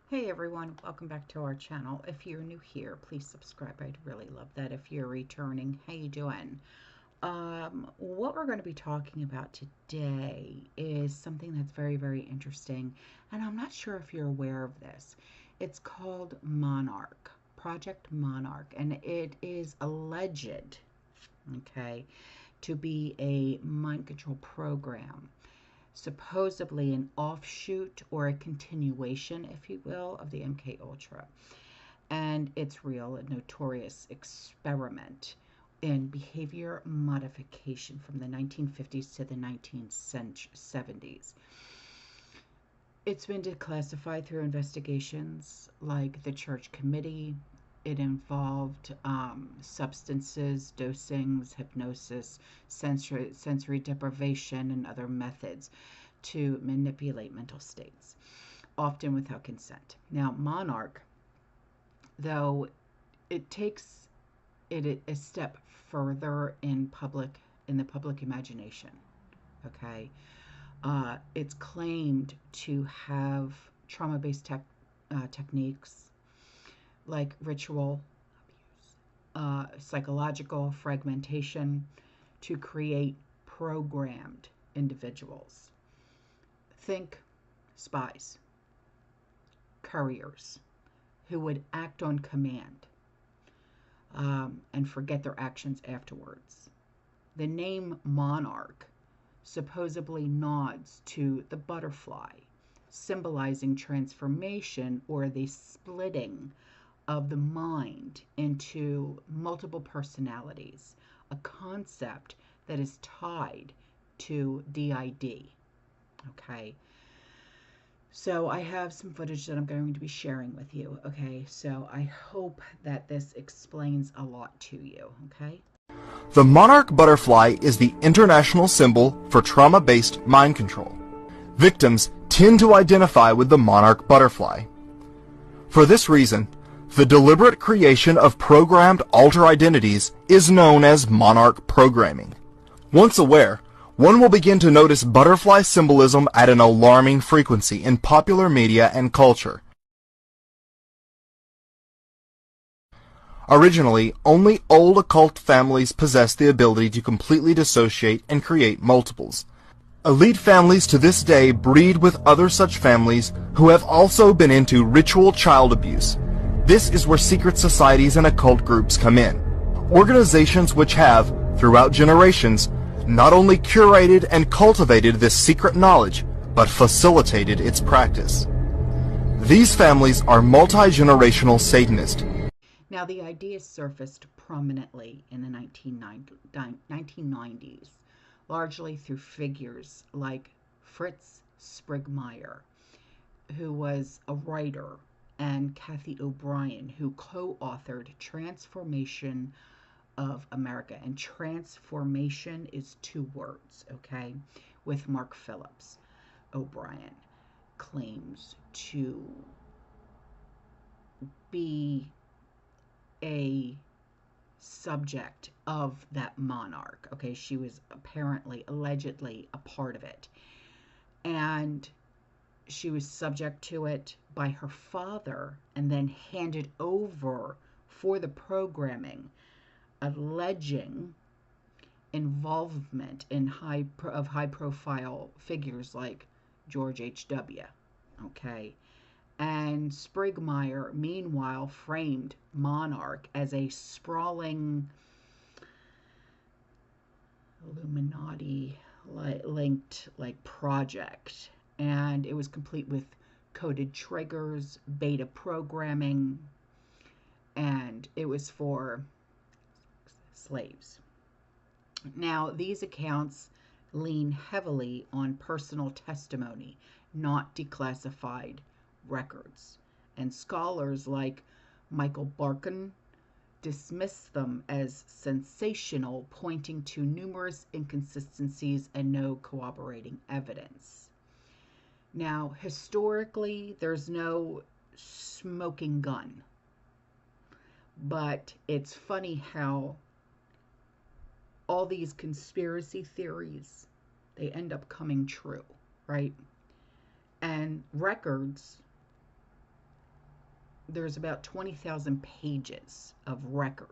Hey everyone, welcome back to our channel. If you're new here, please subscribe. I'd really love that. If you're returning, how you doing? What we're going to be talking about today is something that's very interesting, and I'm not sure if you're aware of this. It's called Monarch, Project Monarch, and it is alleged, okay, to be a mind control program, supposedly an offshoot or a continuation, if you will, of the MK Ultra. And it's real, a notorious experiment in behavior modification from the 1950s to the 1970s. It's been declassified through investigations like the Church Committee. It involved substances, dosings, hypnosis, sensory deprivation, and other methods to manipulate mental states, often without consent. Now, Monarch, though, it takes it a step further in the public imagination. Okay, it's claimed to have trauma-based techniques like ritual, psychological fragmentation to create programmed individuals. Think spies, couriers who would act on command and forget their actions afterwards. The name monarch supposedly nods to the butterfly, symbolizing transformation or the splitting of the mind into multiple personalities, a concept that is tied to DID. Okay, so I have some footage that I'm going to be sharing with you. Okay, so I hope that this explains a lot to you. Okay. The monarch butterfly is the international symbol for trauma-based mind control. Victims tend to identify with the monarch butterfly. For this reason, the deliberate creation of programmed alter identities is known as monarch programming. Once aware, one will begin to notice butterfly symbolism at an alarming frequency in popular media and culture. Originally, only old occult families possessed the ability to completely dissociate and create multiples. Elite families to this day breed with other such families who have also been into ritual child abuse. This is where secret societies and occult groups come in. Organizations which have, throughout generations, not only curated and cultivated this secret knowledge, but facilitated its practice. These families are multi-generational Satanists. Now, the idea surfaced prominently in the 1990s, largely through figures like Fritz Sprigmeyer, who was a writer, and Kathy O'Brien, who co-authored Transformation of America. And transformation is two words, okay, with Mark Phillips. O'Brien claims to be a subject of that monarch. Okay, she was apparently, allegedly, a part of it. And she was subject to it by her father and then handed over for the programming, alleging involvement in high profile figures like George H.W. Okay. And Sprigmeyer, meanwhile, framed Monarch as a sprawling Illuminati linked like project, and it was complete with coded triggers, beta programming, and it was for slaves. Now, these accounts lean heavily on personal testimony, not declassified records. And scholars like Michael Barkin dismiss them as sensational, pointing to numerous inconsistencies and no corroborating evidence. Now, historically, there's no smoking gun, but it's funny how all these conspiracy theories, they end up coming true, right? And records there's about 20,000 pages of records.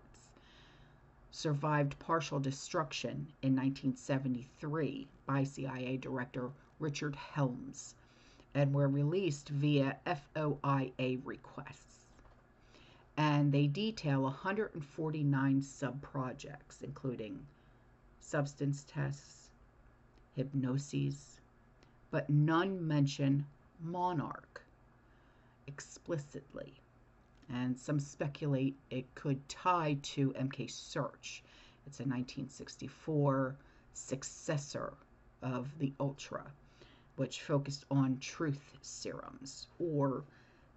Survived partial destruction in 1973 by CIA Director Richard Helms and were released via FOIA requests. And they detail 149 sub-projects, including substance tests, hypnoses, but none mention Monarch explicitly. And some speculate it could tie to MK Search. It's a 1964 successor of the Ultra, which focused on truth serums, or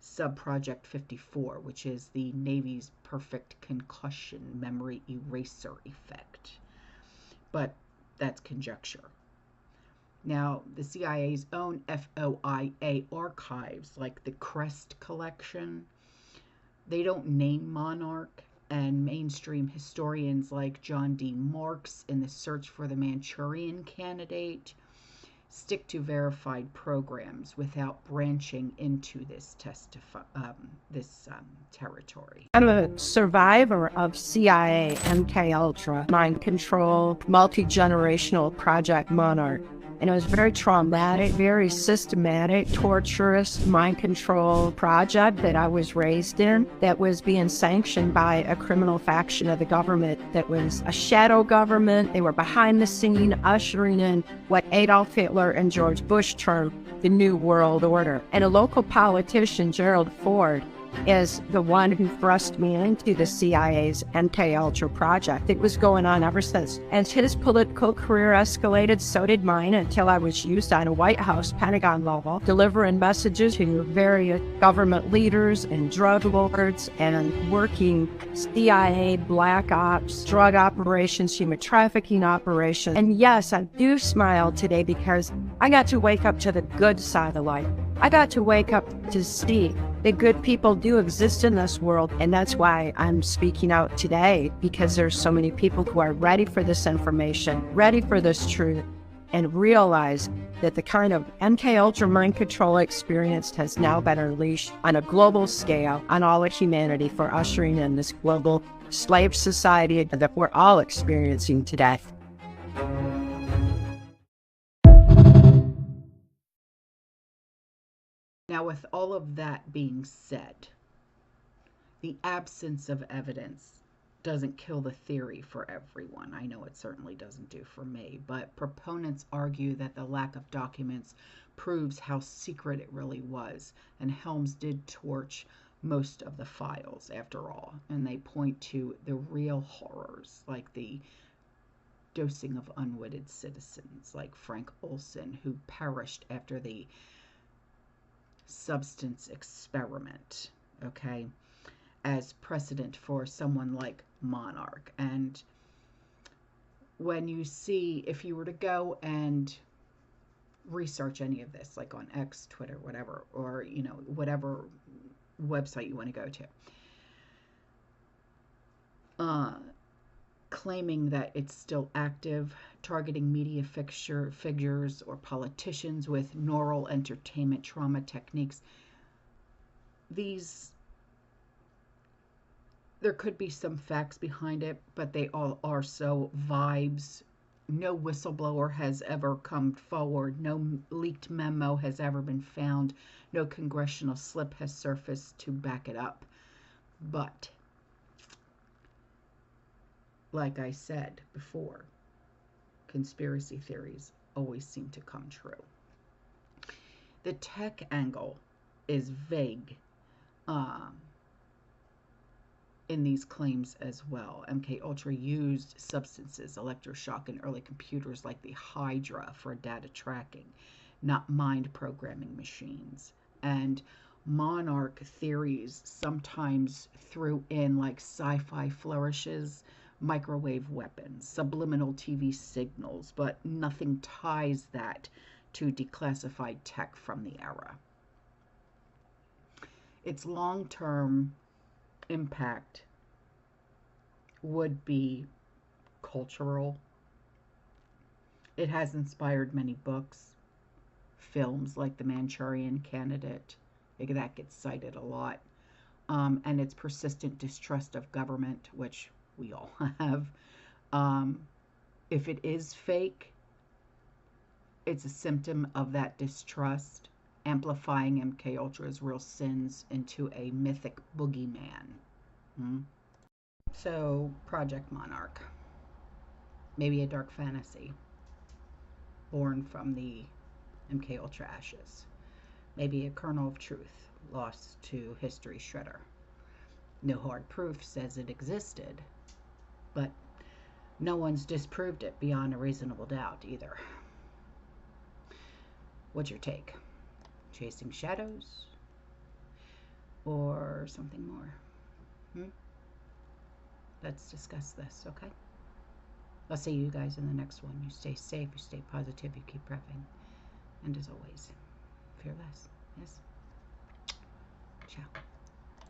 Subproject 54, which is the Navy's perfect concussion memory eraser effect. But that's conjecture. Now, the CIA's own FOIA archives, like the Crest collection, they don't name Monarch, and mainstream historians like John D. Marks in the Search for the Manchurian Candidate stick to verified programs without branching into this territory. I'm a survivor of CIA, MK Ultra, mind control, multi-generational Project Monarch. And it was very traumatic, very systematic, torturous mind control project that I was raised in that was being sanctioned by a criminal faction of the government that was a shadow government. They were behind the scene ushering in what Adolf Hitler and George Bush termed the New World Order. And a local politician, Gerald Ford, is the one who thrust me into the CIA's MK Ultra project. It was going on ever since. As his political career escalated, so did mine, until I was used on a White House, Pentagon level, delivering messages to various government leaders and drug lords and working CIA, black ops, drug operations, human trafficking operations. And yes, I do smile today because I got to wake up to the good side of life. I got to wake up to see that good people do exist in this world, and that's why I'm speaking out today, because there's so many people who are ready for this information, ready for this truth, and realize that the kind of MK Ultra mind control experience has now been unleashed on a global scale on all of humanity for ushering in this global slave society that we're all experiencing today. Now, with all of that being said, the absence of evidence doesn't kill the theory for everyone. I know it certainly doesn't do for me, but proponents argue that the lack of documents proves how secret it really was, and Helms did torch most of the files after all, and they point to the real horrors, like the dosing of unwitted citizens, like Frank Olson, who perished after the substance experiment, okay, as precedent for someone like Monarch. And when you see, if you were to go and research any of this, like on X, Twitter, whatever, or, you know, whatever website you want to go to, claiming that it's still active, targeting media figures or politicians with neural entertainment trauma techniques. There could be some facts behind it, but they all are so vibes. No whistleblower has ever come forward. No leaked memo has ever been found. No congressional slip has surfaced to back it up. But like I said before, conspiracy theories always seem to come true. The tech angle is vague in these claims as well. MK Ultra used substances, electroshock, in early computers like the Hydra for data tracking, not mind programming machines. And Monarch theories sometimes threw in like sci-fi flourishes, microwave weapons, subliminal TV signals, but nothing ties that to declassified tech from the era. Its long-term impact would be cultural. It has inspired many books, films like The Manchurian Candidate, that gets cited a lot, and its persistent distrust of government, which we all have. Um, if it is fake, it's a symptom of that distrust, amplifying MK Ultra's real sins into a mythic boogeyman. Hmm? So, Project Monarch, maybe a dark fantasy born from the MK Ultra ashes, maybe a kernel of truth lost to history shredder. No hard proof says it existed, but no one's disproved it beyond a reasonable doubt either. What's your take? Chasing shadows or something more? Hmm? Let's discuss this, okay? I'll see you guys in the next one. You stay safe, you stay positive, you keep prepping. And as always, fear less. Yes? Ciao.